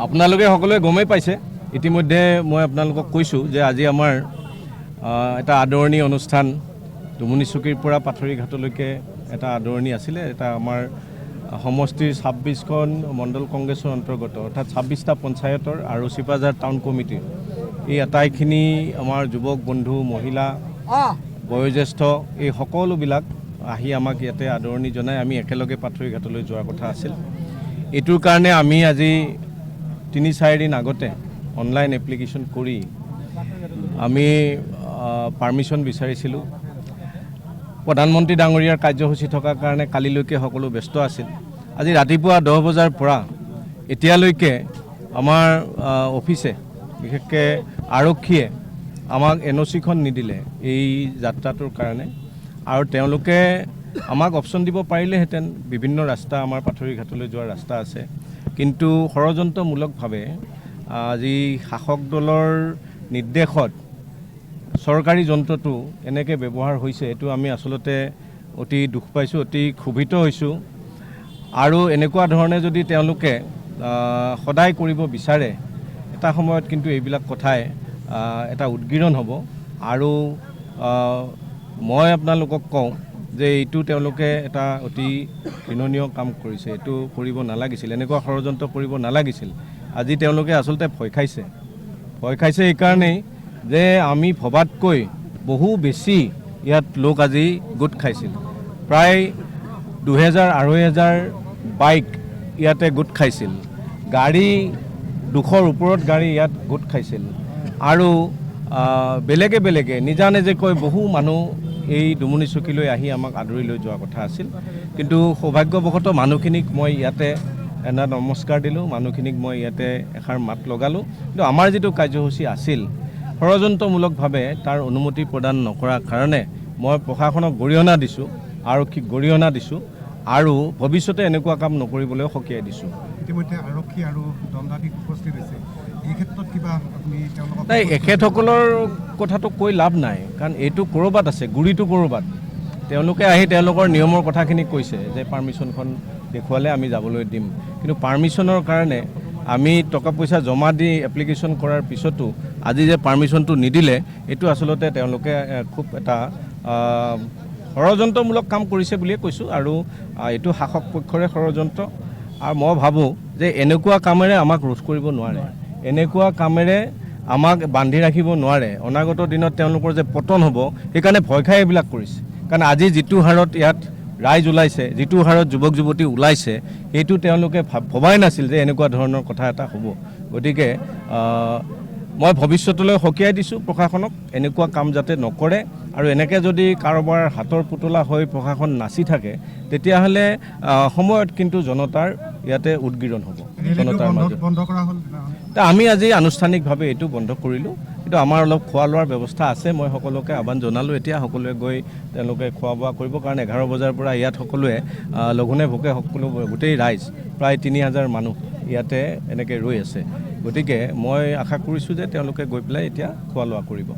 আপোনালোকে সকলোৱে গমেই পাইছে ইতিমধ্যে মই আপোনালোকক কৈছোঁ যে আজি আমাৰ এটা আদৰণি অনুষ্ঠান ডুমুনিচুকীৰ পৰা পাথৰীঘাটলৈকে এটা আদৰণি আছিলে এটা আমাৰ সমষ্টিৰ 26খন মণ্ডল কংগ্ৰেছৰ অন্তৰ্গত অৰ্থাৎ 26টা পঞ্চায়তৰ আৰু চিপাঝাৰ টাউন কমিটিৰ এই আটাইখিনি আমাৰ যুৱক বন্ধু মহিলা বয়োজ্যেষ্ঠ এই সকলোবিলাক আহি আমাক ইয়াতে আদৰণি জনাই আমি একেলগে পাথৰীঘাটলৈ যোৱাৰ কথা আছিল এইটোৰ কাৰণে আমি আজি 3-4 দিন আগতে অনলাইন এপ্লিকেশ্যন কৰি আমি পাৰ্মিশ্যন বিচাৰিছিলোঁ প্ৰধানমন্ত্ৰী ডাঙৰীয়াৰ কাৰ্যসূচী থকাৰ কাৰণে কালিলৈকে সকলো ব্যস্ত আছিল আজি ৰাতিপুৱা 10 বজাৰ পৰা এতিয়ালৈকে আমাৰ অফিচে বিশেষকৈ আৰক্ষীয়ে আমাক এনঅ'চিখন নিদিলে এই যাত্ৰাটোৰ কাৰণে আৰু তেওঁলোকে আমাক অপশ্যন দিব পাৰিলেহেঁতেন বিভিন্ন ৰাস্তা আমাৰ পাথৰীঘাটলৈ যোৱাৰ ৰাস্তা আছে কিন্তু ষড়যন্ত্ৰমূলকভাৱে আজি শাসক দলৰ নিৰ্দেশত চৰকাৰী যন্ত্ৰটো এনেকৈ ব্যৱহাৰ হৈছে এইটো আমি আচলতে অতি দুখ পাইছোঁ অতি ক্ষোভিত হৈছোঁ আৰু এনেকুৱা ধৰণে যদি তেওঁলোকে সদায় কৰিব বিচাৰে এটা সময়ত কিন্তু এইবিলাক কথাই এটা উদ্গীৰণ হ'ব আৰু মই আপোনালোকক কওঁ যে এইটো তেওঁলোকে এটা অতি ঘৃণনীয় কাম কৰিছে এইটো কৰিব নালাগিছিল এনেকুৱা ষড়যন্ত্ৰ কৰিব নালাগিছিল আজি তেওঁলোকে আচলতে ভয় খাইছে এইকাৰণেই যে আমি ভবাতকৈ বহু বেছি ইয়াত লোক আজি গোট খাইছিল প্ৰায় 2000-2500 বাইক ইয়াতে গোট খাইছিল গাড়ী 200ৰ ওপৰত গাড়ী ইয়াত গোট খাইছিল আৰু বেলেগে নিজা নিজেকৈ বহু মানুহ এই ডুমুনিচুকীলৈ আহি আমাক আদৰি লৈ যোৱা কথা আছিল কিন্তু সৌভাগ্যবশতঃ মানুহখিনিক মই ইয়াতে এটা নমস্কাৰ দিলোঁ মানুহখিনিক মই ইয়াতে এষাৰ মাত লগালোঁ কিন্তু আমাৰ যিটো কাৰ্যসূচী আছিল ষড়যন্ত্ৰমূলকভাৱে তাৰ অনুমতি প্ৰদান নকৰাৰ কাৰণে মই প্ৰশাসনক গৰিহণা দিছোঁ আৰক্ষীক গৰিহণা দিছোঁ আৰু ভৱিষ্যতে এনেকুৱা কাম নকৰিবলৈ সকীয়াই দিছোঁ ইতিমধ্যে আৰক্ষী আৰু দণ্ডাধীশ উপস্থিত হৈছে এই ক্ষেত্ৰত কিবা আপুনি তেওঁলোকক নাই এখেতসকলৰ কথাটো কৈ লাভ নাই কাৰণ এইটো ক'ৰবাত আছে গুৰিটো ক'ৰবাত তেওঁলোকে আহি তেওঁলোকৰ নিয়মৰ কথাখিনি কৈছে যে পাৰ্মিশ্যনখন দেখুৱালে আমি যাবলৈ দিম কিন্তু পাৰ্মিশ্যনৰ কাৰণে আমি টকা পইচা জমা দি এপ্লিকেশ্যন কৰাৰ পিছতো আজি যে পাৰ্মিশ্যনটো নিদিলে এইটো আচলতে তেওঁলোকে খুব এটা ষড়যন্ত্ৰমূলক কাম কৰিছে বুলিয়ে কৈছোঁ আৰু এইটো শাসক পক্ষৰে ষড়যন্ত্ৰ আৰু মই ভাবোঁ যে এনেকুৱা কামেৰে আমাক ৰোধ কৰিব নোৱাৰে এনেকুৱা কামেৰে আমাক বান্ধি ৰাখিব নোৱাৰে অনাগত দিনত তেওঁলোকৰ যে পতন হ'ব সেইকাৰণে ভয় খাই এইবিলাক কৰিছে কাৰণ আজি যিটো হাৰত ইয়াত ৰাইজ ওলাইছে যিটো হাৰত যুৱক যুৱতী ওলাইছে এইটো তেওঁলোকে ভবাই নাছিল যে এনেকুৱা ধৰণৰ কথা এটা হ'ব গতিকে মই ভৱিষ্যতলৈ সকীয়াই দিছোঁ প্ৰশাসনক এনেকুৱা কাম যাতে নকৰে আৰু এনেকৈ যদি কাৰোবাৰ হাতৰ পুতলা হৈ প্ৰশাসন নাচি থাকে তেতিয়াহ'লে সময়ত কিন্তু জনতাৰ ইয়াতে উদ্গীৰণ হ'ব জনতাৰ মাজত আমি আজি আনুষ্ঠানিকভাৱে এইটো বন্ধ কৰিলোঁ কিন্তু আমাৰ অলপ খোৱা লোৱাৰ ব্যৱস্থা আছে মই সকলোকে আহ্বান জনালোঁ এতিয়া সকলোৱে গৈ তেওঁলোকে খোৱা বোৱা কৰিব কাৰণ 11 বজাৰ পৰা ইয়াত সকলোৱে লঘোণে ভোকে সকলো গোটেই ৰাইজ প্ৰায় 3000 মানুহ ইয়াতে এনেকৈ ৰৈ আছে গতিকে মই আশা কৰিছোঁ যে তেওঁলোকে গৈ পেলাই এতিয়া খোৱা লোৱা কৰিব